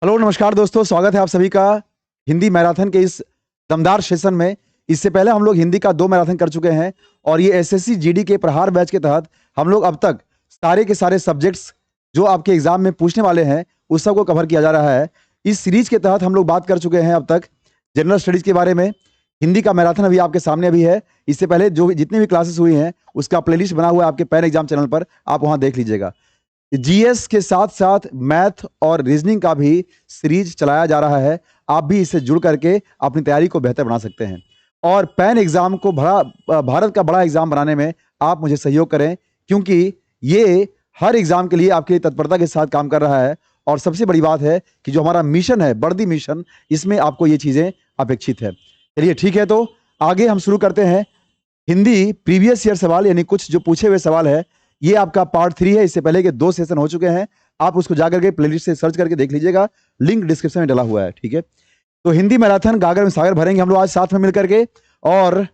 Hello नमस्कार दोस्तों, स्वागत है आप सभी का हिंदी मैराथन के इस दमदार सेशन में। इससे पहले हम लोग हिंदी का 2 मैराथन कर चुके हैं और ये एसएससी जीडी के प्रहार बैच के तहत हम लोग अब तक सारे के सारे सब्जेक्ट्स जो आपके एग्जाम में पूछने वाले हैं उस सब को कवर किया जा रहा है। इस सीरीज के तहत हम लोग बात कर चुके हैं अब तक जनरल स्टडीज के बारे में। हिंदी का मैराथन अभी आपके सामने अभी है। इससे पहले जो जितनी भी क्लासेस हुई हैं उसका प्लेलिस्ट बना हुआ है आपके पैन एग्जाम चैनल पर, आप वहां देख लीजिएगा। जीएस के साथ साथ मैथ और रीजनिंग का भी सीरीज चलाया जा रहा है। आप भी इससे जुड़ करके अपनी तैयारी को बेहतर बना सकते हैं और पैन एग्जाम को भारत का बड़ा एग्जाम बनाने में आप मुझे सहयोग करें, क्योंकि ये हर एग्जाम के लिए आपके तत्परता के साथ काम कर रहा है। और सबसे बड़ी बात है कि जो हमारा मिशन है वर्दी मिशन, इसमें आपको ये चीजें अपेक्षित है। चलिए ठीक है, तो आगे हम शुरू करते हैं। हिंदी प्रीवियस ईयर सवाल यानी कुछ जो पूछे हुए सवाल है, ये आपका पार्ट 3 है। इससे पहले के 2 सेशन हो चुके हैं, आप उसको जाकर के प्लेलिस्ट से सर्च करके देख लीजिएगा, लिंक डिस्क्रिप्शन में डला हुआ है। ठीक है, तो हिंदी मैराथन गागर में सागर भरेंगे हम लोग आज साथ में मिलकर के, और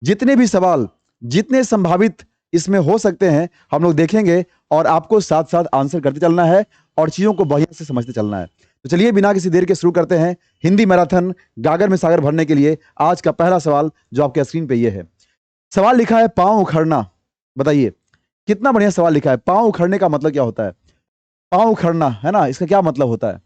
जितने भी सवाल जितने संभावित इसमें हो सकते हैं हम लोग देखेंगे और आपको साथ साथ आंसर करते चलना है और चीजों को बढ़िया से समझते चलना है। तो चलिए बिना किसी देर के शुरू करते हैं हिंदी मैराथन गागर में सागर भरने के लिए। आज का पहला सवाल जो आपके स्क्रीन पे ये है, सवाल लिखा है पांव उखड़ना। बताइए कितना बढ़िया सवाल लिखा है। पांव उखड़ने का मतलब क्या होता है? पांव उखड़ना है ना, इसका क्या मतलब होता है?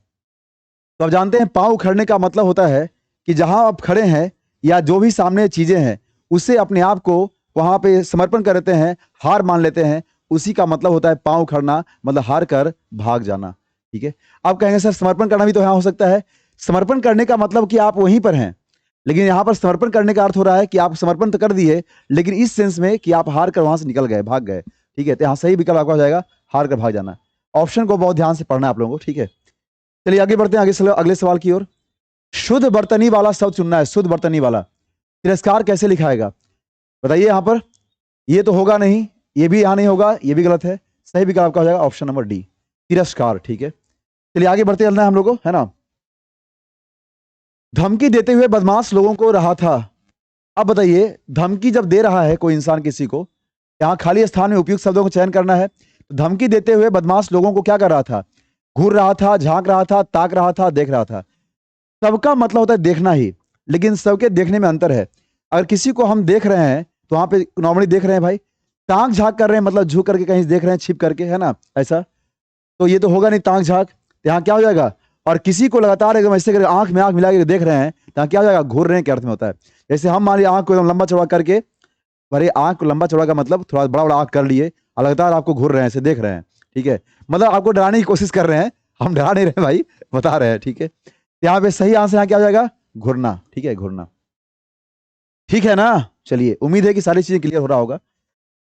तो आप जानते हैं पांव उखड़ने का मतलब होता है कि जहां आप खड़े हैं या जो भी सामने चीजें हैं उससे अपने आप को वहां पे समर्पण कर देते हैं, हार मान लेते हैं, उसी का मतलब होता है पांव उखड़ना, मतलब हार कर भाग जाना। ठीक है, आप कहेंगे सर समर्पण करना भी तो यहाँ हो सकता है। समर्पण करने का मतलब कि आप वहीं पर हैं, लेकिन यहां पर समर्पण करने का अर्थ हो रहा है कि आप समर्पण तो कर दिए लेकिन इस सेंस में कि आप हार कर वहां से निकल गए, भाग गए। ठीक है, तो यहाँ सही विकल्प आपका हो जाएगा हार कर भाग जाना। ऑप्शन को बहुत ध्यान से पढ़ना है आप लोगों को। ठीक है, चलिए आगे बढ़ते हैं अगले सवाल की ओर। शुद्ध बर्तनी वाला शब्द चुनना है। शुद्ध बर्तनी वाला तिरस्कार कैसे लिखाएगा? बताइए। यहां पर ये तो होगा नहीं, ये भी यहां नहीं होगा, ये भी गलत है। सही विकल्प आपका हो जाएगा ऑप्शन नंबर डी, तिरस्कार। ठीक है, चलिए आगे बढ़ते चलना है हम लोग को, है ना। धमकी देते हुए बदमाश लोगों को रहा था। अब बताइए धमकी जब दे रहा है कोई इंसान किसी को, यहाँ खाली स्थान में उपयुक्त शब्दों को चयन करना है। तो धमकी देते हुए बदमाश लोगों को क्या कर रहा था? घूर रहा था, झांक रहा था, ताक रहा था, देख रहा था। सबका मतलब होता है देखना ही, लेकिन सबके देखने में अंतर है। अगर किसी को हम देख रहे हैं तो वहां पे नॉर्मली देख रहे हैं भाई, ताक झांक कर रहे हैं मतलब झुक करके कहीं देख रहे हैं, छिप करके, है ना, ऐसा। तो ये तो होगा नहीं ताक झांक, तो यहाँ क्या हो जाएगा? और किसी को लगातार एकदम ऐसे करके आंख में आंख मिला के देख रहे हैं तो यहाँ क्या हो जाएगा? घूर रहे हैं के अर्थ में होता है। जैसे हम मान लिया आंख को एकदम लंबा चौड़ा करके, अरे आंख को लंबा चौड़ा का मतलब थोड़ा बड़ा बड़ा आंख कर लिए और लगातार आपको घूर रहे हैं, ऐसे देख रहे हैं। ठीक है, मतलब आपको डराने की कोशिश कर रहे हैं, हम डरा नहीं रहे भाई, बता रहे हैं। ठीक है, यहाँ पे सही आंसर यहाँ क्या हो जाएगा? घूरना। ठीक है, घूरना। ठीक है ना। चलिए उम्मीद है कि सारी चीजें क्लियर हो रहा होगा।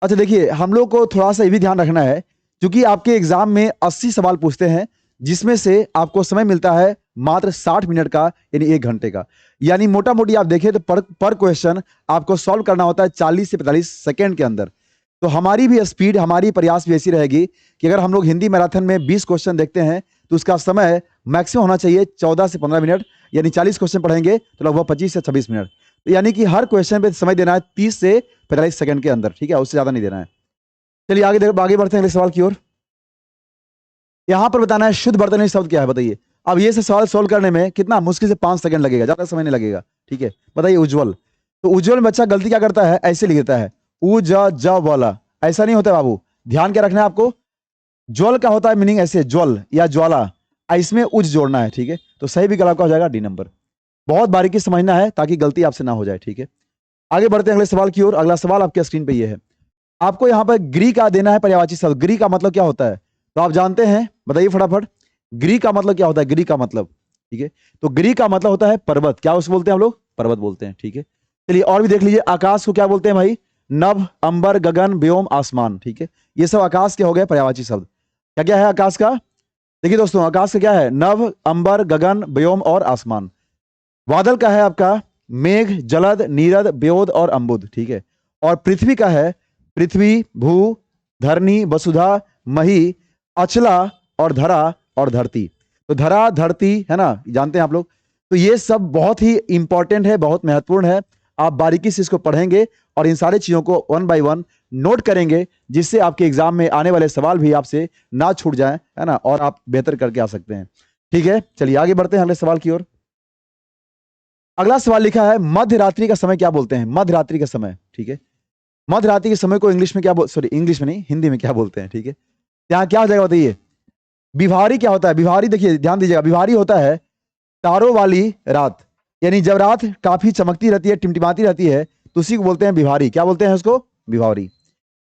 अच्छा देखिए, हम लोग को थोड़ा सा ये भी ध्यान रखना है, क्योंकि आपके एग्जाम में 80 सवाल पूछते हैं, जिसमें से आपको समय मिलता है मात्र 60 मिनट का, यानी 1 घंटे का। यानी मोटा मोटी आप देखें तो पर क्वेश्चन आपको सॉल्व करना होता है 40 से 45 सेकेंड के अंदर। तो हमारी भी स्पीड, हमारी प्रयास भी ऐसी रहेगी कि अगर हम लोग हिंदी मैराथन में 20 क्वेश्चन देखते हैं तो उसका समय मैक्सिमम होना चाहिए 14 से 15 मिनट। यानी 40 क्वेश्चन पढ़ेंगे तो लगभग 25 से 26 मिनट। तो यानी कि हर क्वेश्चन पे समय देना है 30 से 45 सेकंड के अंदर। ठीक है, उससे ज्यादा नहीं देना है। चलिए आगे बढ़ते हैं अगले सवाल की ओर। यहां पर बताना है शुद्ध बर्तनी शब्द क्या है। बताइए। अब ये से सवाल सोल्व करने में कितना मुश्किल से 5 सेकंड लगेगा, ज्यादा समय नहीं लगेगा। ठीक है, बताइए। उज्जवल। तो उज्जवल में बच्चा गलती क्या करता है? ऐसे लिख देता है ज वाला, ऐसा नहीं होता बाबू, ध्यान क्या रखना है आपको। ज्वल का होता है मीनिंग ऐसे, ज्वल या ज्वाला, इसमें उज जोड़ना है। ठीक है, तो सही विकल्प आपका हो जाएगा डी नंबर। बहुत बारीकी समझना है ताकि गलती आपसे ना हो जाए। ठीक है, आगे बढ़ते हैं अगले सवाल की ओर। अगला सवाल आपके स्क्रीन पे ये है, आपको यहां पर ग्री का देना है पर्यायवाची शब्द। ग्री का मतलब क्या होता है तो आप जानते हैं, बताइए फटाफट। ग्री का मतलब क्या होता है? ग्री का मतलब, ठीक है, तो ग्री का मतलब होता है पर्वत। क्या उसको बोलते हैं हम लोग? पर्वत बोलते हैं। ठीक है, चलिए और भी देख लीजिए। आकाश को क्या बोलते हैं भाई? नभ, अंबर, गगन, व्योम, आसमान। ठीक है, ये सब आकाश के हो गए पर्यायवाची शब्द। क्या क्या है आकाश का? देखिए दोस्तों, आकाश का क्या है? नभ, अंबर, गगन, व्योम और आसमान। बादल का है आपका मेघ, जलद, नीरद, व्योद और अम्बुद। ठीक है, और पृथ्वी का है पृथ्वी, भू, धरणी, वसुधा, मही, अचला और धरा और धरती। तो धरा, धरती, है ना, जानते हैं आप लोग। तो ये सब बहुत ही इंपॉर्टेंट है, बहुत महत्वपूर्ण है। आप बारीकी से इसको पढ़ेंगे और इन सारी चीजों को 1 बाय 1 नोट करेंगे, जिससे आपके एग्जाम में आने वाले सवाल भी आपसे ना छूट जाए, है ना, और आप बेहतर करके आ सकते हैं। ठीक है, चलिए आगे बढ़ते हैं अगले सवाल की ओर। अगला सवाल लिखा है मध्य रात्रि का समय क्या बोलते हैं? मध्य रात्रि का समय, ठीक है, मध्य रात्रि के समय को इंग्लिश में क्या सॉरी इंग्लिश में नहीं, हिंदी में क्या बोलते हैं? ठीक है, यहाँ क्या हो जाएगा बताइए? विभारी क्या होता है? विभारी देखिए ध्यान दीजिएगा, विभारी होता है तारों वाली रात, यानी जब रात काफी चमकती रहती है, टिमटिमाती रहती है, तो उसी को बोलते हैं विभारी। क्या बोलते हैं उसको? विभारी।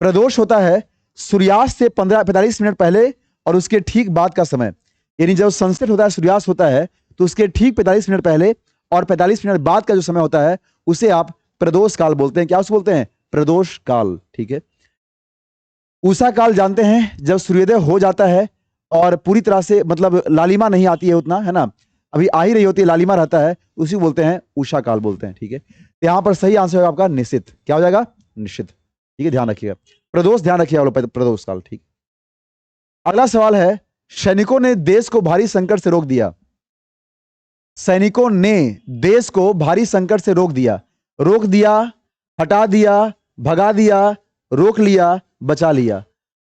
प्रदोष होता है सूर्यास्त से 45 मिनट पहले और उसके ठीक बाद का समय, यानी जब सनसेट होता है, सूर्यास्त होता है, तो उसके ठीक 45 मिनट पहले और 45 मिनट बाद का जो समय होता है उसे आप प्रदोष काल बोलते हैं। क्या उसे बोलते हैं? प्रदोष काल। ठीक है, उषा काल जानते हैं जब सूर्योदय हो जाता है और पूरी तरह से मतलब लालिमा नहीं आती है उतना, है ना, अभी आ ही रही होती है, लालिमा रहता है, उसी को बोलते हैं उषा काल बोलते हैं। ठीक है, तो यहां पर सही आंसर होगा आपका निश्चित। क्या हो जाएगा? निश्चित। ठीक है, ध्यान रखिएगा, प्रदोष ध्यान रखिएगा, प्रदोष काल। ठीक, अगला सवाल है सैनिकों ने देश को भारी संकट से रोक दिया। सैनिकों ने देश को भारी संकट से रोक दिया। रोक दिया, हटा दिया, भगा दिया, रोक लिया, बचा लिया।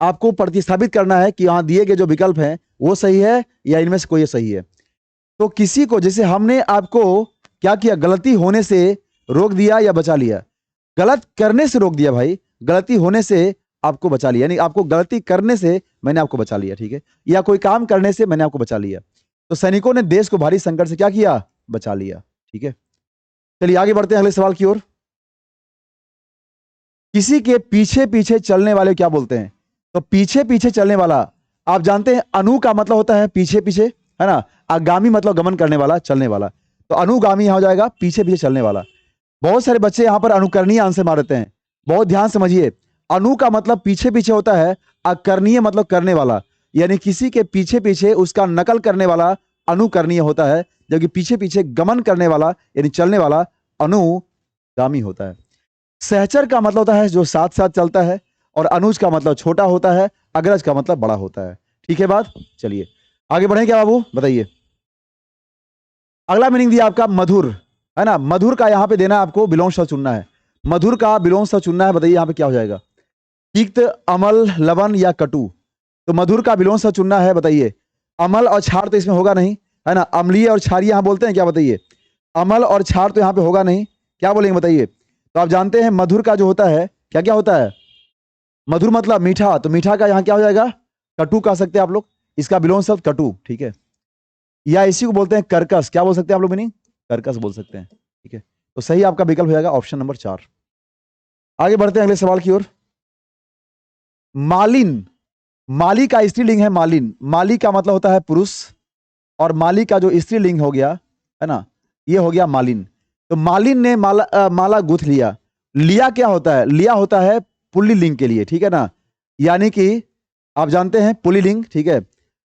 आपको प्रतिस्थापित करना है कि यहां दिए गए जो विकल्प हैं वो सही है या इनमें से कोई सही है। तो किसी को, जैसे हमने आपको क्या किया, गलती होने से रोक दिया या बचा लिया? गलत करने से रोक दिया भाई, गलती होने से आपको बचा लिया, यानी आपको गलती करने से मैंने आपको बचा लिया। ठीक है, या कोई काम करने से मैंने आपको बचा लिया। तो सैनिकों ने देश को भारी संकट से क्या किया? बचा लिया। ठीक है, चलिए आगे बढ़ते हैं अगले सवाल की ओर। किसी के पीछे पीछे चलने वाले क्या बोलते हैं? तो पीछे पीछे चलने वाला आप जानते हैं, अनु का मतलब होता है पीछे पीछे, है ना, आगामी मतलब गमन करने वाला, चलने वाला, तो अनुगामी यहां हो जाएगा पीछे पीछे चलने वाला। बहुत सारे बच्चे यहां पर अनुकरणीय आंसर मारते हैं, बहुत ध्यान समझिए। अनु का मतलब पीछे पीछे होता है, अकरणीय मतलब करने वाला, यानी किसी के पीछे पीछे उसका नकल करने वाला अनुकरणीय होता है, जबकि पीछे पीछे गमन करने वाला यानी चलने वाला अनुगामी होता है। सहचर का मतलब होता है जो साथ साथ चलता है, और अनुज का मतलब छोटा होता है, अग्रज का मतलब बड़ा होता है। ठीक है बात, चलिए आगे बढ़े क्या बाबू, बताइए। अगला मीनिंग दिया आपका मधुर, है ना, मधुर का यहां पे देना है आपको, विलोम शब्द चुनना है, मधुर का विलोम शब्द चुनना है। बताइए यहां पे क्या हो जाएगा? तिक्त, अमल, लवण या कटु? तो मधुर का विलोम शब्द चुनना है। बताइए, अमल और क्षार तो इसमें होगा नहीं, है ना, अम्लीय और क्षारीय यहां बोलते हैं क्या? बताइए, अमल और क्षार तो यहां पे होगा नहीं, क्या बोलेंगे बताइए? तो आप जानते हैं मधुर का जो होता है क्या क्या होता है? मधुर मतलब मीठा, तो मीठा का यहां क्या हो जाएगा? कटु कह सकते हैं आप लोग, इसका विलोम शब्द कटु। ठीक है, या इसी को बोलते हैं कर्कश। क्या बोल सकते हैं आप लोग मीनिंग? कर्कश बोल सकते हैं। ठीक है, तो सही आपका विकल्प हो जाएगा ऑप्शन नंबर 4। आगे बढ़ते हैं अगले सवाल की ओर। मालिन, माली का स्त्रीलिंग है मालिन, माली का मतलब होता है पुरुष, और माली का जो स्त्रीलिंग हो गया, है ना, ये हो गया मालिन। तो मालिन ने माला गूंथ लिया। लिया क्या होता है? लिया होता है पुल्लिंग के लिए, ठीक है ना, यानी कि आप जानते हैं पुल्लिंग, ठीक है,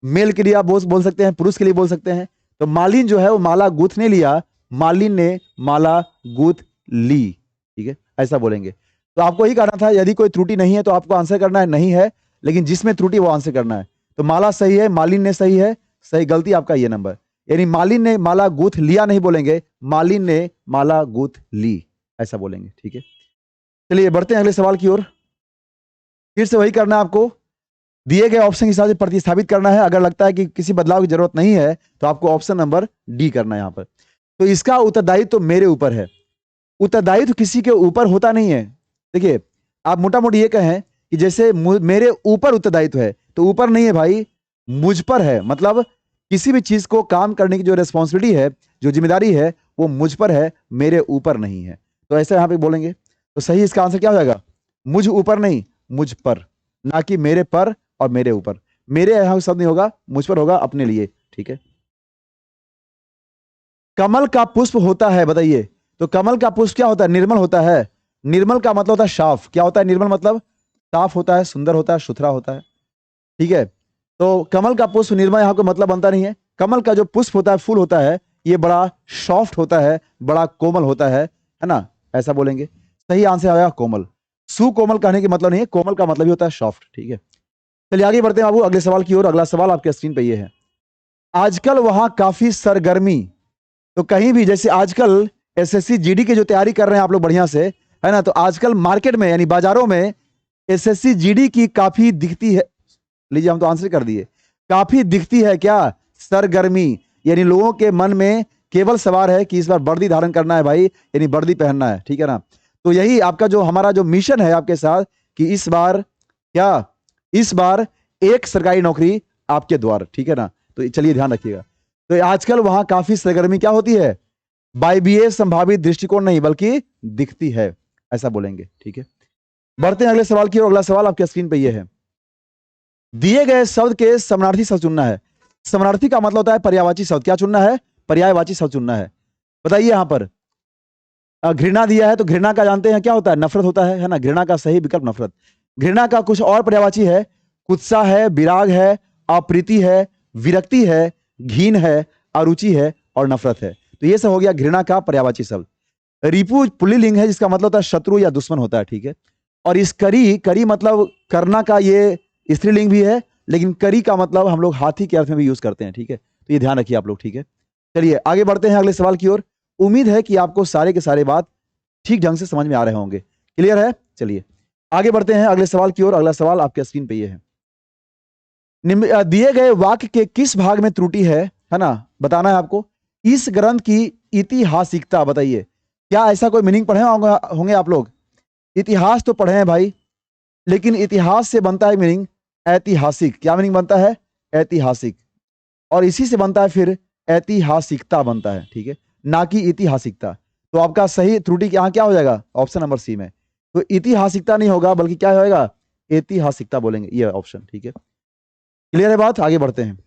मेल के लिए आप बोल सकते हैं, पुरुष के लिए बोल सकते हैं। तो मालिन जो है वो माला गूंथने लिया, मालिन ने माला गूंथ ली। ठीक है, ऐसा बोलेंगे। तो आपको ही कहना था, यदि कोई त्रुटि नहीं है तो आपको आंसर करना है नहीं है, लेकिन जिसमें त्रुटि वो आंसर करना है। तो माला सही है, मालिन ने सही है, सही गलती आपका ये नंबर, यानी मालिन ने माला गूंथ लिया नहीं बोलेंगे, मालिन ने माला गूंथ ली, ऐसा बोलेंगे। ठीक है, चलिए बढ़ते हैं अगले सवाल की ओर। फिर से वही करना है आपको, दिए गए ऑप्शन के हिसाब से प्रतिस्थापित करना है। अगर लगता है कि किसी बदलाव की जरूरत नहीं है तो आपको ऑप्शन नंबर डी करना है यहां पर। तो इसका उत्तरदायित्व तो मेरे ऊपर है, उत्तरदायित्व किसी के ऊपर होता नहीं है। देखिए, आप मोटा मोटी ये कहें कि जैसे मेरे ऊपर उत्तरदायित्व है, तो ऊपर नहीं है भाई, मुझ पर है। मतलब किसी भी चीज को काम करने की जो रेस्पॉन्सिबिलिटी है, जो जिम्मेदारी है, वो मुझ पर है, मेरे ऊपर नहीं है। तो ऐसे यहां पे बोलेंगे, तो सही इसका आंसर क्या हो जाएगा? मुझ ऊपर नहीं, मुझ पर, ना कि मेरे पर और मेरे ऊपर। मेरे यहां शब्द नहीं होगा, मुझ पर होगा, अपने लिए। ठीक है, कमल का पुष्प होता है, बताइए। तो कमल का पुष्प क्या होता है? निर्मल होता है। निर्मल का मतलब होता है साफ। क्या होता है निर्मल मतलब? साफ होता है, सुंदर होता है, सुथरा होता है। ठीक है, तो कमल का पुष्प निर्मल यहां को मतलब बनता नहीं है। कमल का जो पुष्प होता है, फूल होता है, ये बड़ा सॉफ्ट होता है, बड़ा कोमल होता है ना, ऐसा बोलेंगे। सही आंसर आएगा कोमल। सुकोमल कहने के मतलब नहीं है, कोमल का मतलब ही होता है सॉफ्ट। ठीक है, चलिए आगे बढ़ते हैं बाबू अगले सवाल की ओर। अगला सवाल आपके स्क्रीन पे ये है, आजकल वहां काफी सरगर्मी। तो कहीं भी, जैसे आजकल एसएससी जीडी की जो तैयारी कर रहे हैं आप लोग बढ़िया से, है ना, तो आजकल मार्केट में यानी बाजारों में एसएससी जीडी की काफी दिखती है, लीजिए हम तो आंसर कर दिए, काफी दिखती है क्या सरगर्मी, यानी लोगों के मन में केवल सवार है कि इस बार वर्दी धारण करना है भाई, यानी वर्दी पहनना है, ठीक है ना। तो यही आपका जो हमारा जो मिशन है आपके साथ कि इस बार क्या, इस बार एक सरकारी नौकरी आपके द्वार, ठीक है ना। तो चलिए ध्यान रखिएगा। तो आजकल वहां काफी सरगर्मी क्या होती है, वायवीय संभावित दृष्टिकोण नहीं बल्कि दिखती है, ऐसा बोलेंगे, ठीक है। बढ़ते हैं अगले सवाल की ओर। अगला सवाल आपके स्क्रीन पे ये है, दिए गए शब्द के समानार्थी शब्द चुनना है। समानार्थी का मतलब होता है पर्यायवाची शब्द। क्या चुनना है, पर्यायवाची शब्द चुनना है। बताइए यहां पर घृणा दिया है, तो घृणा का जानते हैं क्या होता है, नफरत होता है ना। घृणा का सही विकल्प नफरत। घृणा का कुछ और पर्यायवाची है, कुत्सा है, विराग है, अप्रीति है, विरक्ति है, घीन है, अरुचि है और नफरत है। तो ये सब हो गया घृणा का पर्यायवाची शब्द। रिपु पुल्लिंग है जिसका मतलब होता है शत्रु या दुश्मन होता है, ठीक है। और इस करी, करी मतलब करना का ये स्त्रीलिंग भी है, लेकिन करी का मतलब हम लोग हाथी के अर्थ में भी यूज करते हैं, ठीक है। तो ये ध्यान रखिए आप लोग, ठीक है। चलिए आगे बढ़ते हैं अगले सवाल की ओर। उम्मीद है कि आपको सारे के सारे बात ठीक ढंग से समझ में आ रहे होंगे, क्लियर है। चलिए आगे बढ़ते हैं अगले सवाल की ओर। अगला सवाल आपके स्क्रीन पे ये है, दिए गए वाक्य के किस भाग में त्रुटि है ना, बताना है आपको। इस ग्रंथ की ऐतिहासिकता बताइए। क्या ऐसा कोई मीनिंग पढ़े होंगे आप लोग। इतिहास तो पढ़े हैं भाई, लेकिन इतिहास से बनता है मीनिंग ऐतिहासिक। क्या मीनिंग बनता है, ऐतिहासिक। और इसी से बनता है फिर ऐतिहासिकता बनता है, ठीक है, ना कि ऐतिहासिकता। तो आपका सही त्रुटि यहाँ क्या हो जाएगा, ऑप्शन नंबर सी में। तो ऐतिहासिकता नहीं होगा बल्कि क्या होगा, ऐतिहासिकता बोलेंगे, ये ऑप्शन, ठीक है। क्लियर है बात, आगे बढ़ते हैं।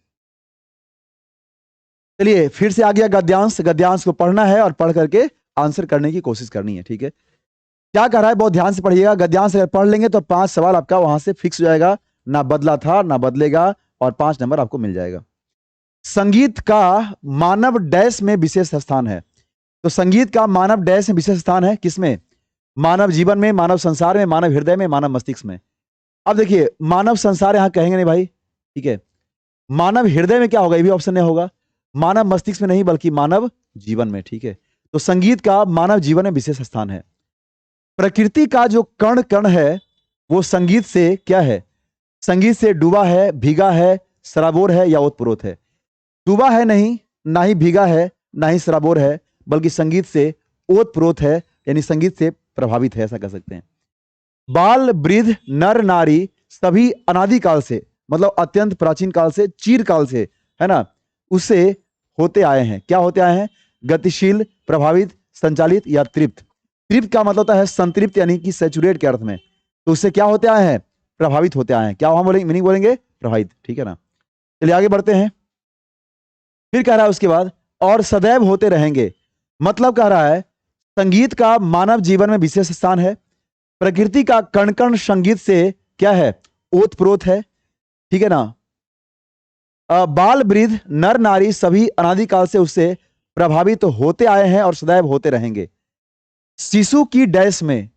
चलिए फिर से आ गया गद्यांश। गद्यांश को पढ़ना है और पढ़ करके आंसर करने की कोशिश करनी है, ठीक है। क्या कर रहा है, बहुत ध्यान से पढ़िएगा। गद्यांश अगर पढ़ लेंगे तो 5 सवाल आपका वहां से फिक्स हो जाएगा, ना बदला था ना बदलेगा, और 5 नंबर आपको मिल जाएगा। संगीत का मानव डैश में विशेष स्थान है। तो संगीत का मानव डैश में विशेष स्थान है किसमें, मानव जीवन में, मानव संसार में, मानव हृदय में, मानव मस्तिष्क में। अब देखिए मानव संसार यहां कहेंगे नहीं भाई, ठीक है। मानव हृदय में क्या होगा, ये भी ऑप्शन नहीं होगा। मानव मस्तिष्क में नहीं बल्कि मानव जीवन में, ठीक है। तो संगीत का मानव जीवन में विशेष स्थान है। प्रकृति का जो कण कण है वो संगीत से क्या है, संगीत से डूबा है, भीगा है, सराबोर है या ओतप्रोत है। डूबा है नहीं, ना ही भीगा है, ना ही सराबोर है, बल्कि संगीत से ओतप्रोत है, यानी संगीत से प्रभावित है, ऐसा कह सकते हैं। बाल वृद्ध नर नारी सभी अनादिकाल से, मतलब अत्यंत प्राचीन काल से, चीरकाल से, है ना, उससे होते आए हैं। क्या होते आए हैं, गतिशील, प्रभावित, संचालित या तृप्त। तृप्त का मतलब होता है संतृप्त, यानी कि सैचुरेट के अर्थ में। तो उससे क्या होते आए हैं, प्रभावित होते आए हैं। क्या वहां बोलेंगे, मीनिंग बोलेंगे प्रभावित, ठीक है ना। चलिए आगे बढ़ते हैं। फिर कह रहा है उसके बाद, और सदैव होते रहेंगे। मतलब कह रहा है संगीत का मानव जीवन में विशेष स्थान है। प्रकृति का कण कण संगीत से क्या है, ओतप्रोत है, ठीक है ना। बाल वृद्ध नर नारी सभी अनादिकाल से उससे प्रभावित होते आए हैं और सदैव होते रहेंगे। शिशु की डैश में,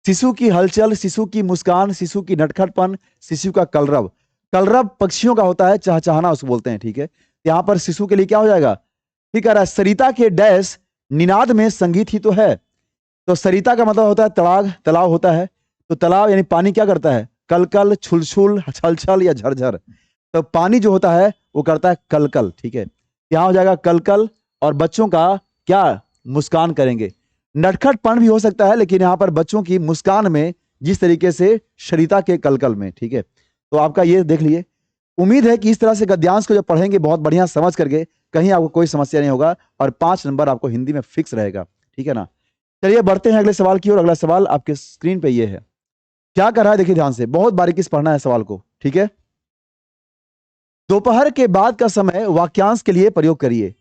शिशु की हलचल, शिशु की मुस्कान, शिशु की नटखटपन, शिशु का कलरव। कलरव पक्षियों का होता है, चहचहाना उसको बोलते हैं, ठीक है। यहां पर शिशु के लिए क्या हो जाएगा, ठीक है। सरिता के डैश निनाद में संगीत ही तो है। तो सरिता का मतलब होता है तड़ाग, तालाब होता है। तो तालाब यानी पानी क्या करता है, कलकल, छुलछुल, छलछल या झरझर। तो पानी जो होता है वो करता है कलकल, ठीक है। यहां हो जाएगा कलकल। और बच्चों का क्या, मुस्कान करेंगे। नटखटपन भी हो सकता है, लेकिन यहां पर बच्चों की मुस्कान में जिस तरीके से सरिता के कलकल में, ठीक है। तो आपका ये देख लिए। उम्मीद है कि इस तरह से गद्यांश को जब पढ़ेंगे बहुत बढ़िया समझ करके, कहीं आपको कोई समस्या नहीं होगा, और 5 नंबर आपको हिंदी में फिक्स रहेगा, ठीक है ना। चलिए बढ़ते हैं अगले सवाल की ओर। अगला सवाल आपके स्क्रीन पे ये है, क्या कर रहा है देखिए ध्यान से, बहुत बारीकी से पढ़ना है सवाल को, ठीक है। दोपहर के बाद का समय वाक्यांश के लिए प्रयोग करिए।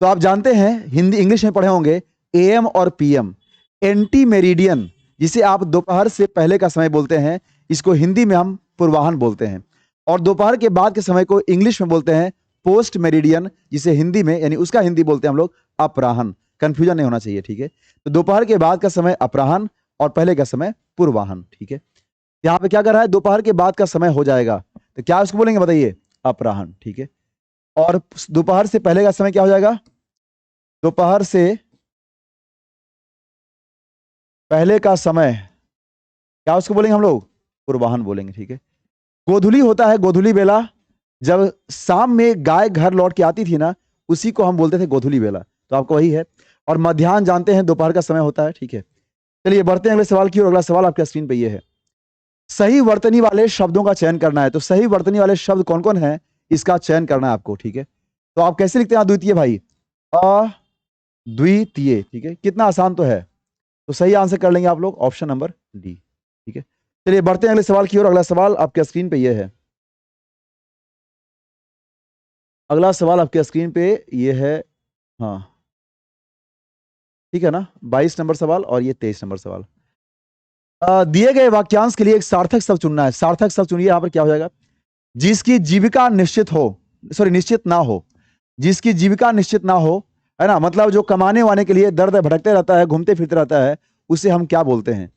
तो आप जानते हैं हिंदी इंग्लिश में पढ़े होंगे एएम और पीएम। एंटी मेरिडियन जिसे आप दोपहर से पहले का समय बोलते हैं, इसको हिंदी में हम पूर्वाहन बोलते हैं। और दोपहर के बाद के समय को इंग्लिश में बोलते हैं पोस्ट मेरिडियन, जिसे हिंदी में यानी उसका हिंदी बोलते हैं हम लोग अपराहन। कंफ्यूजन नहीं होना चाहिए, ठीक है। तो दोपहर के बाद का समय अपराहन और पहले का समय पूर्वाहन, ठीक है। यहाँ पे क्या कर रहा है, दोपहर के बाद का समय हो जाएगा, तो क्या उसको बोलेंगे बताइए, अपराहन, ठीक है। और दोपहर से पहले का समय क्या हो जाएगा, दोपहर से पहले का समय क्या उसको बोलेंगे हम लोग, पूर्वाहन बोलेंगे, ठीक है। गोधूली होता है, गोधूली बेला, जब शाम में गाय घर लौट के आती थी ना, उसी को हम बोलते थे गोधूली बेला। तो आपको वही है। और मध्याह्न जानते हैं दोपहर का समय होता है, ठीक है। चलिए बढ़ते हैं अगले सवाल की ओर। अगला सवाल आपके स्क्रीन पे ये है, सही वर्तनी वाले शब्दों का चयन करना है। तो सही वर्तनी वाले शब्द कौन कौन है, इसका चयन करना है आपको, ठीक है। तो आप कैसे लिखते हैं अद्वितीय भाई? अद्वितीय, ठीक है, कितना आसान तो है। तो सही आंसर कर लेंगे आप लोग, ऑप्शन नंबर डी, ठीक है। चलिए बढ़ते हैं अगले सवाल की ओर। अगला सवाल आपके स्क्रीन पे ये है, अगला सवाल आपके स्क्रीन पे ये है, हाँ ठीक है ना, 22 नंबर सवाल और ये 23 नंबर सवाल। दिए गए वाक्यांश के लिए एक सार्थक शब्द चुनना है। सार्थक शब्द चुनिए। यहां पर क्या हो जाएगा? जिसकी जीविका निश्चित हो, सॉरी निश्चित ना हो, जिसकी जीविका निश्चित ना हो, है ना, मतलब जो कमाने वाने के लिए दर दर भटकते रहता है, घूमते फिरते रहता है, उसे हम क्या बोलते हैं?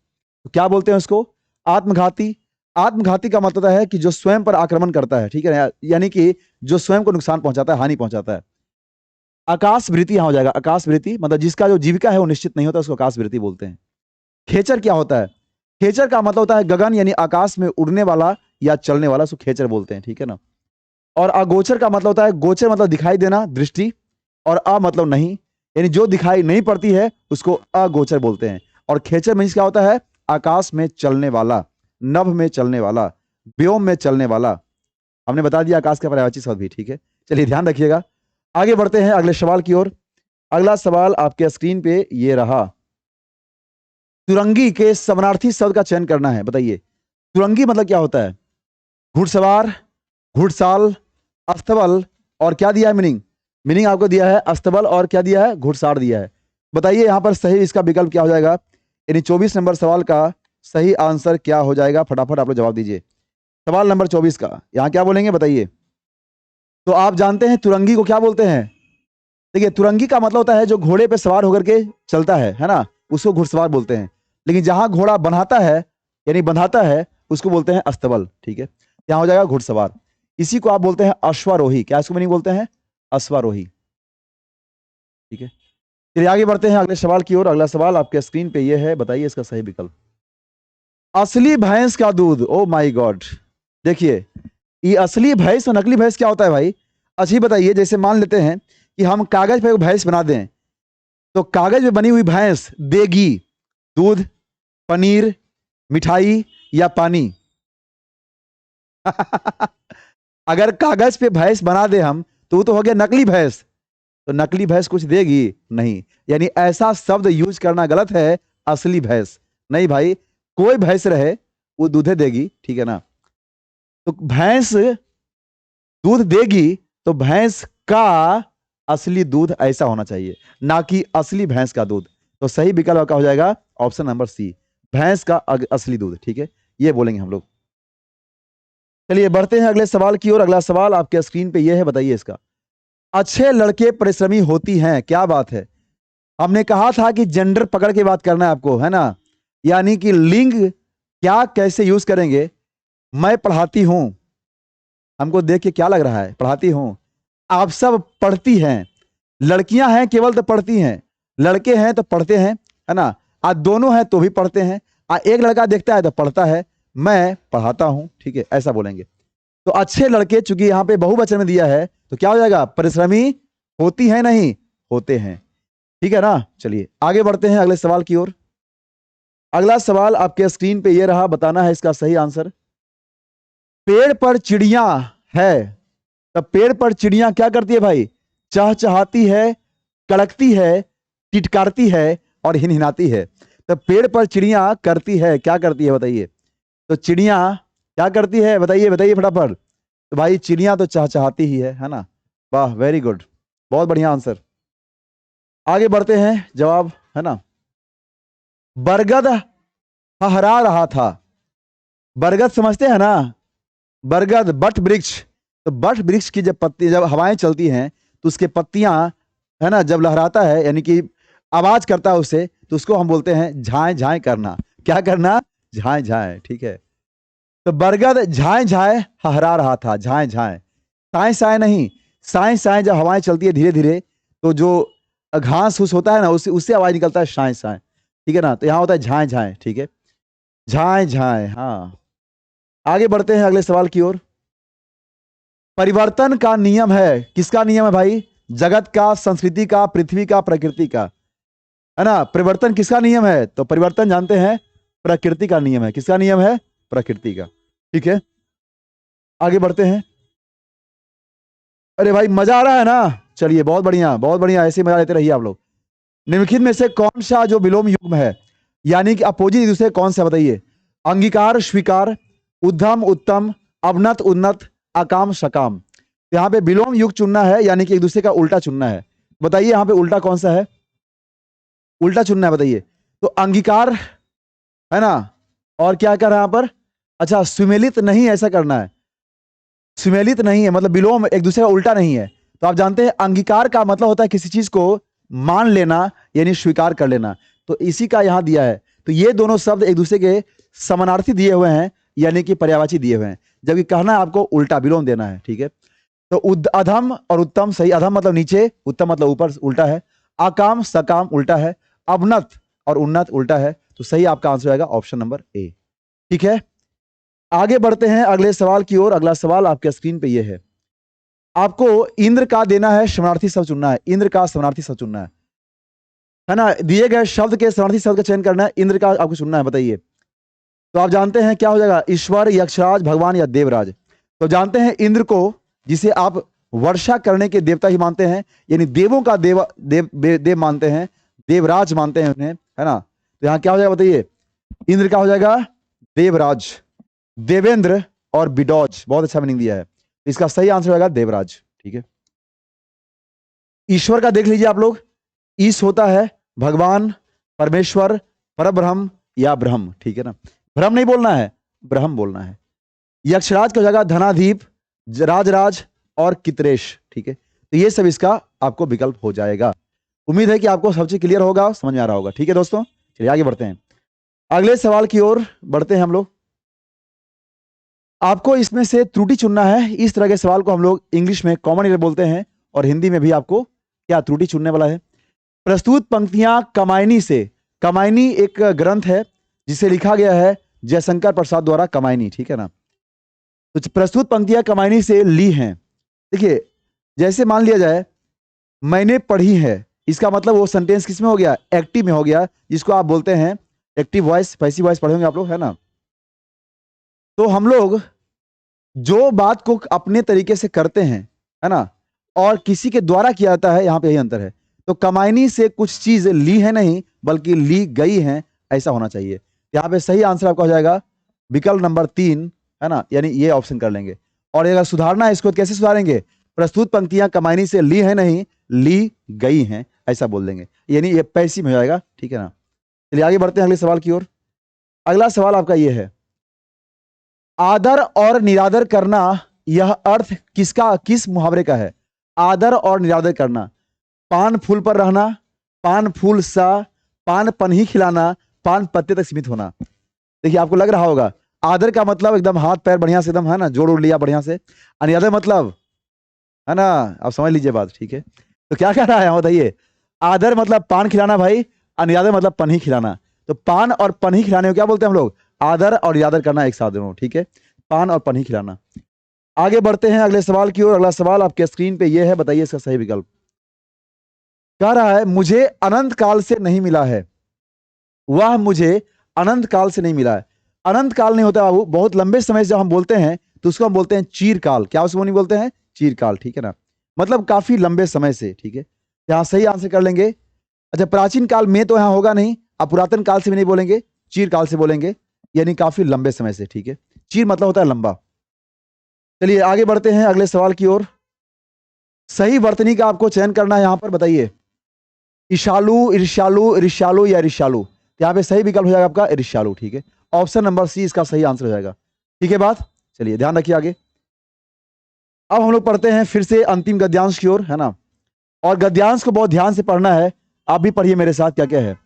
तो क्या बोलते हैं उसको? आत्मघाती। आत्मघाती का मतलब है कि जो स्वयं पर आक्रमण करता है, ठीक है ना, यानी कि जो स्वयं को नुकसान पहुंचाता है, हानि पहुंचाता है। आकाशवृत्ति यहां हो जाएगा। आकाशवृत्ति मतलब जिसका जो जीविका है वो निश्चित नहीं होता, उसको आकाशवृत्ति बोलते हैं। खेचर क्या होता है? खेचर का मतलब होता है गगन, यानी आकाश में उड़ने वाला या चलने वाला, उसको खेचर बोलते हैं, ठीक है ना। और अगोचर का मतलब होता है, गोचर मतलब दिखाई देना, दृष्टि, और अ मतलब नहीं, यानी जो दिखाई नहीं पड़ती है उसको अगोचर बोलते हैं। और खेचर मीन्स क्या होता है? आकाश में चलने वाला, नभ में चलने वाला, व्योम में चलने वाला। हमने बता दिया आकाश का पर्यायवाची शब्द भी, ठीक है। चलिए ध्यान रखिएगा। आगे बढ़ते हैं अगले सवाल की ओर। अगला सवाल आपके स्क्रीन पे ये रहा, तुरंगी के समानार्थी शब्द का चयन करना है। बताइए तुरंगी मतलब क्या होता है? घुड़सवार, घुड़साल, अस्तबल, और क्या दिया है मीनिंग? मीनिंग आपको दिया है अस्तबल और क्या दिया है? घुड़सार दिया है। बताइए यहां पर सही इसका विकल्प क्या हो जाएगा? यानी 24 नंबर सवाल का सही आंसर क्या हो जाएगा? फटाफट आप लोग जवाब दीजिए। सवाल नंबर 24 का यहां क्या बोलेंगे बताइए। तो आप जानते हैं तुरंगी को क्या बोलते हैं? देखिए तुरंगी का मतलब होता है जो घोड़े पे सवार होकर के चलता है ना, उसको घुड़सवार बोलते हैं। लेकिन जहां घोड़ा बन्हाता है, यानी बंधाता है, उसको बोलते हैं अस्तबल, ठीक है। यहाँ हो जाएगा घुड़सवार। इसी को आप बोलते हैं अश्वारोही। क्या इसको नहीं बोलते हैं? अश्वारोही, ठीक है। चलिए आगे बढ़ते हैं अगले सवाल की ओर। अगला सवाल आपके स्क्रीन पे ये है, बताइए इसका सही विकल्प। असली भैंस का दूध, ओ माय गॉड। देखिए ये असली भैंस और नकली भैंस क्या होता है भाई? अच्छा ये बताइए, जैसे मान लेते हैं कि हम कागज पे एक भैंस बना दें, तो कागज में बनी हुई भैंस देगी दूध, पनीर, मिठाई या पानी? अगर कागज पे भैंस बना दे हम, तो वो तो हो गया नकली भैंस। तो नकली भैंस कुछ देगी नहीं, यानी ऐसा शब्द यूज करना गलत है। असली भैंस नहीं भाई, कोई भैंस रहे वो दूधे देगी, ठीक है ना। तो भैंस दूध देगी, तो भैंस का असली दूध ऐसा होना चाहिए, ना कि असली भैंस का दूध। तो सही विकल्प का हो जाएगा ऑप्शन नंबर सी, भैंस का असली दूध, ठीक है, ये बोलेंगे हम लोग। चलिए बढ़ते हैं अगले सवाल की ओर। अगला सवाल आपके स्क्रीन पे ये है, बताइए इसका। अच्छे लड़के परिश्रमी होती हैं, क्या बात है। हमने कहा था कि जेंडर पकड़ के बात करना है आपको, है ना, यानी कि लिंग क्या कैसे यूज करेंगे। मैं पढ़ाती हूं, हमको देख के क्या लग रहा है? पढ़ाती हूं। आप सब पढ़ती हैं। लड़कियां हैं केवल तो पढ़ती हैं, लड़के हैं तो पढ़ते हैं, है ना। आज दोनों हैं तो भी पढ़ते हैं। एक लड़का देखता है तो पढ़ता है। मैं पढ़ाता हूं, ठीक है, ऐसा बोलेंगे। तो अच्छे लड़के, चूंकि यहां पे बहुवचन में दिया है, तो क्या हो जाएगा? परिश्रमी होती है, नहीं होते हैं, ठीक है ना। चलिए आगे बढ़ते हैं अगले सवाल की ओर। अगला सवाल आपके स्क्रीन पे ये रहा, बताना है इसका सही आंसर। पेड़ पर चिड़िया है, तब पेड़ पर चिड़िया क्या करती है भाई? चहचहाती है, कड़कती है, टिटकारती है और हिनहिनाती है। तो पेड़ पर चिड़िया करती है, क्या करती है बताइए? तो चिड़िया क्या करती है? बताइए बताइए फटाफट। तो भाई चिड़िया तो चहचहाती ही है ना। वाह वेरी गुड, बहुत बढ़िया आंसर। आगे बढ़ते हैं, जवाब है ना। बरगद हहरा रहा था। बरगद समझते हैं ना, बरगद बट वृक्ष। तो बट वृक्ष की जब पत्ती, जब हवाएं चलती हैं तो उसके पत्तियां, है ना, जब लहराता है यानी कि आवाज करता है उसे, तो उसको हम बोलते हैं झाएं झाएं करना। क्या करना? झाएं झाएं, ठीक है। तो बरगद झाएं झाएं हहरा रहा था। झाएं झाएं, साए साए नहीं, साए साए जब हवाएं चलती है धीरे धीरे, तो जो घास फूस होता है ना, उससे उससे आवाज निकलता है साए साए, ठीक है ना। तो यहाँ होता है झाएं झाएं, ठीक है, झाएं झाएं। हाँ आगे बढ़ते हैं अगले सवाल की ओर। परिवर्तन का नियम है, किसका नियम है भाई? जगत का, संस्कृति का, पृथ्वी का, प्रकृति का, है ना। परिवर्तन किसका नियम है? तो परिवर्तन जानते हैं प्रकृति का नियम है। किसका नियम है? प्रकृति का। ठीक है, आगे बढ़ते हैं। अरे भाई मजा आ रहा है ना? चलिए बहुत बढ़िया, बहुत बढ़िया, ऐसे मजा लेते रहिए आप लोग। निम्नलिखित में से कौन सा जो विलोम युग्म है, यानी कि अपोजिट एक दूसरे कौन सा, बताइए। अंगीकार स्वीकार, उद्धम उत्तम, अवनत उन्नत, अकाम सकाम। यहाँ पे विलोम युग चुनना है, यानी कि एक दूसरे का उल्टा चुनना है। बताइए यहाँ पे उल्टा कौन सा है? उल्टा चुनना है, बताइए। तो अंगीकार है ना, और क्या कर रहा है यहाँ पर? अच्छा, सुमेलित नहीं, ऐसा करना है। सुमेलित नहीं है मतलब विलोम एक दूसरे का उल्टा नहीं है। तो आप जानते हैं अंगीकार का मतलब होता है किसी चीज को मान लेना, यानी स्वीकार कर लेना। तो इसी का यहां दिया है। तो ये दोनों शब्द एक दूसरे के समानार्थी दिए हुए हैं, यानी कि पर्यायवाची दिए हुए हैं, जबकि कहना है आपको उल्टा विलोम देना है। ठीक है, तो अधम और उत्तम सही। अधम मतलब नीचे, उत्तम मतलब ऊपर, उल्टा है। अकाम सकाम उल्टा है। अवनत और उन्नत उल्टा है। तो सही आपका आंसर आएगा ऑप्शन नंबर ए। ठीक है, आगे बढ़ते हैं अगले सवाल की ओर। अगला सवाल आपके स्क्रीन पे ये है। आपको इंद्र का देना है, समानार्थी शब्द चुनना है। इंद्र का समानार्थी शब्द चुनना है ना। दिए गए शब्द के समानार्थी शब्द का चयन करना है, इंद्र का आपको चुनना है। बताइए, तो आप जानते हैं क्या हो जाएगा? ईश्वर, यक्षराज, भगवान या देवराज। तो जानते हैं इंद्र को, जिसे आप वर्षा करने के देवता ही मानते हैं, यानी देवों का देव मानते हैं, देवराज मानते हैं उन्हें, है ना। तो यहां क्या हो जाएगा बताइए? इंद्र का हो जाएगा देवराज। देवेंद्र और बिडौज, बहुत अच्छा मीनिंग दिया है। इसका सही आंसर होगा देवराज। ठीक है, ईश्वर का देख लीजिए आप लोग। ईश होता है भगवान, परमेश्वर, परब्रह्म या ब्रह्म। ठीक है ना, ब्रह्म नहीं बोलना है, ब्रह्म बोलना है। यक्षराज का जगह धनाधीप, राजराज और कितरेश। ठीक है, तो ये सब इसका आपको विकल्प हो जाएगा। उम्मीद है कि आपको सब चीज क्लियर होगा, समझ में आ रहा होगा। ठीक है दोस्तों, चलिए आगे बढ़ते हैं। अगले सवाल की ओर बढ़ते हैं हम लोग। आपको इसमें से त्रुटि चुनना है। इस तरह के सवाल को हम लोग इंग्लिश में कॉमन एरर बोलते हैं, और हिंदी में भी आपको क्या त्रुटि चुनने वाला है। प्रस्तुत पंक्तियां कमायनी से, कमायनी एक ग्रंथ है जिसे लिखा गया है जयशंकर प्रसाद द्वारा, कमायनी। ठीक है ना, तो प्रस्तुत पंक्तियां कमायनी से ली हैं। देखिए, जैसे मान लिया जाए मैंने पढ़ी है, इसका मतलब वो सेंटेंस किस में हो गया? एक्टिव में हो गया, जिसको आप बोलते हैं एक्टिव वॉइस, पैसिव वॉइस पढ़े होंगे आप लोग, है ना। तो हम लोग जो बात को अपने तरीके से करते हैं, है ना, और किसी के द्वारा किया जाता है, यहां पे यही अंतर है। तो कमायनी से कुछ चीज ली है नहीं, बल्कि ली गई है, ऐसा होना चाहिए। यहां पे सही आंसर आपका हो जाएगा विकल्प नंबर 3, है ना, यानी ये ऑप्शन कर लेंगे। और अगर सुधारना है इसको, कैसे सुधारेंगे? प्रस्तुत पंक्तियां कमायनी से ली है नहीं, ली गई हैं, ऐसा बोल देंगे, यानी ये पैसिव हो जाएगा। ठीक है ना, चलिए आगे बढ़ते हैं अगले सवाल की ओर। अगला सवाल आपका ये है, आदर और निरादर करना, यह अर्थ किसका, किस मुहावरे का है? आदर और निरादर करना। पान फूल पर रहना, पान फूल सा, पान पन्ही खिलाना, पान पत्ते तक सीमित होना। देखिए आपको लग रहा होगा आदर का मतलब एकदम हाथ पैर बढ़िया से एकदम, है ना, जोड़ उड़ लिया बढ़िया से। अनिरादर मतलब, है ना, आप समझ लीजिए बात। ठीक है, तो क्या कह रहा है बताइए? आदर मतलब पान खिलाना भाई, अनिरादर मतलब पन्ही खिलाना। तो पान और पन्ही खिलाने को क्या बोलते हैं हम लोग? आदर और निरादर करना एक साथ दोनों। ठीक है, पान और पन्ही खिलाना। आगे बढ़ते हैं अगले सवाल की ओर। अगला सवाल आपके स्क्रीन पे ये है, बताइए इसका सही विकल्प। कह रहा है मुझे अनंत काल से नहीं मिला है, वह मुझे अनंत काल से नहीं मिला है। अनंत काल नहीं होता बाबू, बहुत लंबे समय से जब हम बोलते हैं तो उसको हम बोलते हैं चीरकाल। क्या उसको नहीं बोलते हैं? चीरकाल। ठीक है ना, मतलब काफी लंबे समय से। ठीक है, यहां सही आंसर कर लेंगे। अच्छा, प्राचीन काल में तो यहां होगा नहीं, अब पुरातन काल से भी नहीं बोलेंगे, चीरकाल से बोलेंगे, यानी काफी लंबे समय से। ठीक है, चीर मतलब होता है लंबा। चलिए आगे बढ़ते हैं अगले सवाल की ओर। सही वर्तनी का आपको चयन करना है यहां पर। बताइए, ईशालु, ईर्ष्यालु, ईर्ष्यालु या ईर्ष्यालु। यहाँ पे सही विकल्प हो जाएगा आपका ईर्ष्यालु। ठीक है, ऑप्शन नंबर सी इसका सही आंसर हो जाएगा। ठीक है बात, चलिए ध्यान रखिए आगे। अब हम लोग पढ़ते हैं फिर से अंतिम गद्यांश की ओर, है ना, और गद्यांश को बहुत ध्यान से पढ़ना है। आप भी पढ़िए मेरे साथ, क्या क्या है,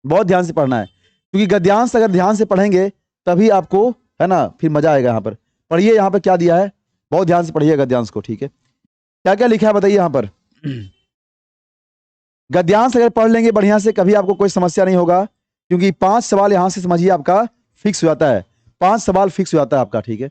बहुत ध्यान से पढ़ना है, क्योंकि गद्यांश अगर ध्यान से पढ़ेंगे तभी आपको, है ना, फिर मजा आएगा। यहाँ पर पढ़िए, यहाँ पर क्या दिया है, बहुत ध्यान से पढ़िए गद्यांश को। ठीक है, क्या क्या लिखा है बताइए यहाँ पर। गद्यांश अगर पढ़ लेंगे बढ़िया से, कभी आपको कोई समस्या नहीं होगा, क्योंकि 5 सवाल यहां से समझिए आपका फिक्स हो जाता है। 5 सवाल फिक्स हो जाता है आपका। ठीक है,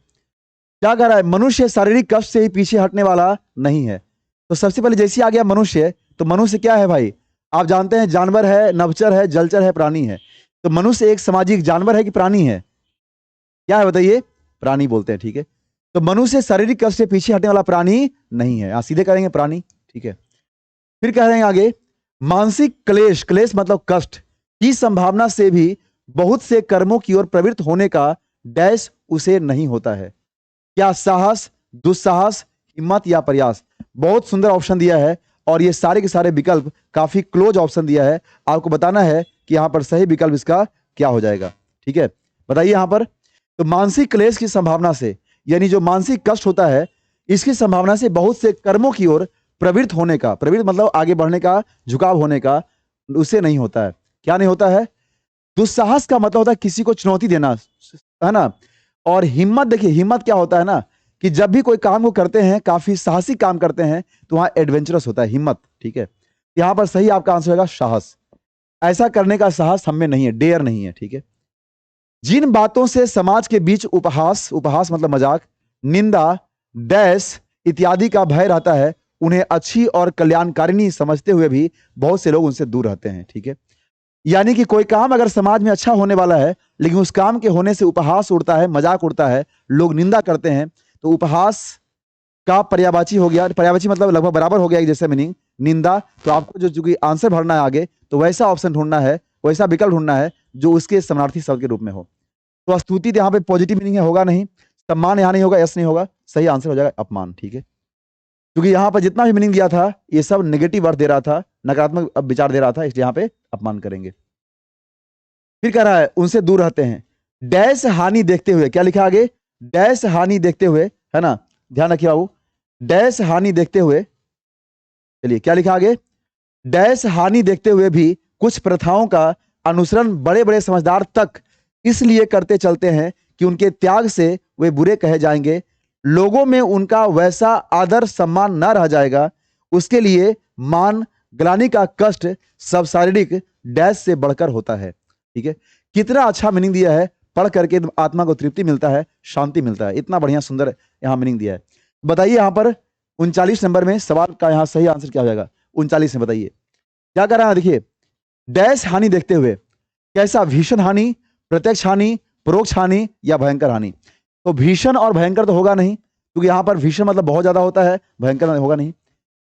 क्या कह रहा है, मनुष्य शारीरिक कष्ट से ही पीछे हटने वाला नहीं है। तो सबसे पहले जैसे आ गया मनुष्य, तो मनुष्य क्या है भाई, आप जानते हैं जानवर है, नभचर है, जलचर है, प्राणी है। तो मनुष्य एक सामाजिक जानवर है कि प्राणी है? क्या है बताइए? प्राणी बोलते हैं, ठीक है। तो मनुष्य शारीरिक कष्ट से पीछे हटने वाला प्राणी नहीं है, आप सीधे करेंगे प्राणी, ठीक है। फिर कह रहे हैं आगे, मानसिक क्लेश, क्लेश मतलब कष्ट की संभावना से भी बहुत से कर्मों की ओर प्रवृत्त होने का डैश उसे नहीं होता है। क्या साहस, दुस्साहस, हिम्मत या प्रयास? बहुत सुंदर ऑप्शन दिया है और ये सारे के सारे विकल्प काफी क्लोज ऑप्शन दिया है। आपको बताना है कि यहां पर सही विकल्प इसका क्या हो जाएगा, ठीक है। बताइए यहां पर, तो मानसिक क्लेश की संभावना से, यानी जो मानसिक कष्ट होता है इसकी संभावना से बहुत से कर्मों की ओर प्रवृत्त होने का, प्रवृत्त मतलब आगे बढ़ने का, झुकाव होने का, उसे नहीं होता है। क्या नहीं होता है? दुस्साहस का मतलब होता है किसी को चुनौती देना, है ना। और हिम्मत, देखिए हिम्मत क्या होता है ना, कि जब भी कोई काम को करते हैं, काफी साहसी काम करते हैं, तो वहां एडवेंचरस होता है हिम्मत, ठीक है। यहां पर सही आपका आंसर होगा साहस। ऐसा करने का साहस हमें नहीं है, डेयर नहीं है, ठीक है। जिन बातों से समाज के बीच उपहास, उपहास मतलब मजाक, निंदा, डैश इत्यादि का भय रहता है, उन्हें अच्छी और कल्याणकारिणी समझते हुए भी बहुत से लोग उनसे दूर रहते हैं, ठीक है। यानी कि कोई काम अगर समाज में अच्छा होने वाला है, लेकिन उस काम के होने से उपहास उड़ता है, मजाक उड़ता है, लोग निंदा करते हैं, तो उपहास का पर्यायवाची हो गया, पर्यायवाची मतलब लगभग बराबर हो गया एक जैसे मीनिंग, निंदा। तो आपको जो चूंकि आंसर भरना है आगे, तो वैसा ऑप्शन ढूंढना है, वैसा विकल्प ढूंढना है जो उसके समानार्थी शब्द के रूप में हो। तो स्तुति यहाँ पे पॉजिटिव मीनिंग है, होगा नहीं। सम्मान यहाँ नहीं होगा, यस नहीं होगा, सही आंसर हो जाएगा अपमान, ठीक है। क्योंकि यहाँ पर जितना भी मीनिंग दिया था ये सब नेगेटिव अर्थ दे रहा था, नकारात्मक विचार दे रहा था, इसलिए यहाँ पे अपमान करेंगे। फिर कह रहा है उनसे दूर रहते हैं, डैश हानि देखते हुए, क्या लिखा आगे, डैश हानि देखते हुए, है ना, ध्यान रखिए बाबू, डैश हानि देखते हुए, चलिए क्या लिखा आगे, डैश हानि देखते हुए भी कुछ प्रथाओं का अनुसरण बड़े बड़े समझदार तक इसलिए करते चलते हैं कि उनके त्याग से वे बुरे कहे जाएंगे, लोगों में उनका वैसा आदर सम्मान न रह जाएगा, उसके लिए मान ग्लानि का कष्ट सब शारीरिक डैश से बढ़कर होता है, ठीक है। कितना अच्छा मीनिंग दिया है, पढ़ करके आत्मा को तृप्ति मिलता है, शांति मिलता है, इतना बढ़िया सुंदर यहाँ मीनिंग दिया है। बताइए यहाँ पर 39 नंबर में सवाल का यहाँ सही आंसर क्या हो जाएगा? 39 में बताइए क्या कर रहा है, देखिए, डैश हानि देखते हुए, कैसा, भीषण हानि, प्रत्यक्ष हानि, परोक्ष हानि या भयंकर हानि? तो भीषण और भयंकर तो होगा नहीं, क्योंकि यहां पर भीषण मतलब बहुत ज्यादा होता है, भयंकर होगा नहीं।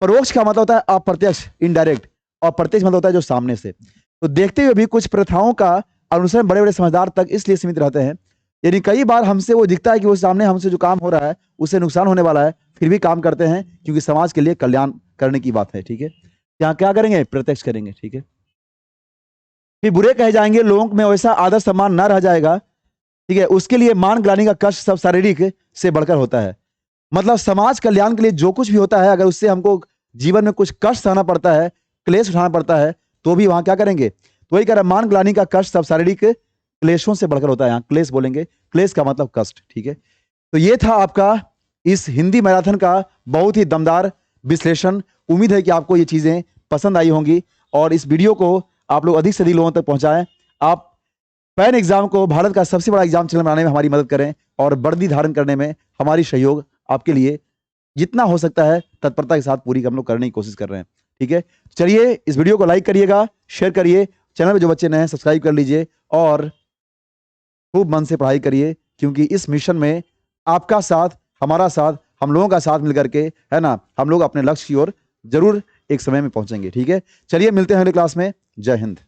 परोक्ष का मतलब होता है अप्रत्यक्ष, इनडायरेक्ट, और प्रत्यक्ष मतलब होता है जो सामने से। तो देखते हुए भी कुछ प्रथाओं का अनुसरण बड़े बड़े समझदार तक इसलिए सीमित रहते हैं, यानी कई बार हमसे वो दिखता है कि वो सामने हमसे जो काम हो रहा है उससे नुकसान होने वाला है, फिर भी काम करते हैं क्योंकि समाज के लिए कल्याण करने की बात है, ठीक है। यहाँ क्या करेंगे? प्रत्यक्ष करेंगे, ठीक है। फिर बुरे कहे जाएंगे, लोगों में वैसा आदर सम्मान ना रह जाएगा, ठीक है, उसके लिए मान ग्लानि का कष्ट सब शारीरिक से बढ़कर होता है। मतलब समाज कल्याण के लिए जो कुछ भी होता है, अगर उससे हमको जीवन में कुछ कष्ट सहना पड़ता है, क्लेश उठाना पड़ता है, तो भी वहां क्या करेंगे? तो वही कह रहा है, मान ग्लानि का कष्ट सब शारीरिक क्लेशों से बढ़कर होता है, यहाँ क्लेश बोलेंगे, क्लेश का मतलब कष्ट, ठीक है। तो ये था आपका इस हिंदी मैराथन का बहुत ही दमदार विश्लेषण। उम्मीद है कि आपको ये चीजें पसंद आई होंगी और इस वीडियो को आप लोग अधिक से अधिक लोगों तक पहुंचाएं। आप पैन एग्जाम को भारत का सबसे बड़ा एग्जाम चैनल बनाने में हमारी मदद करें और वर्दी धारण करने में हमारी सहयोग आपके लिए जितना हो सकता है तत्परता के साथ पूरी हम लोग करने की कोशिश कर रहे हैं, ठीक है। चलिए इस वीडियो को लाइक करिएगा, शेयर करिए, चैनल में जो बच्चे नए हैं सब्सक्राइब कर लीजिए और खूब मन से पढ़ाई करिए, क्योंकि इस मिशन में आपका साथ, हमारा साथ, हम लोगों का साथ मिलकर के, है ना, हम लोग अपने लक्ष्य की ओर जरूर एक समय में पहुंचेंगे, ठीक है। चलिए मिलते हैं अगली क्लास में। जय हिंद।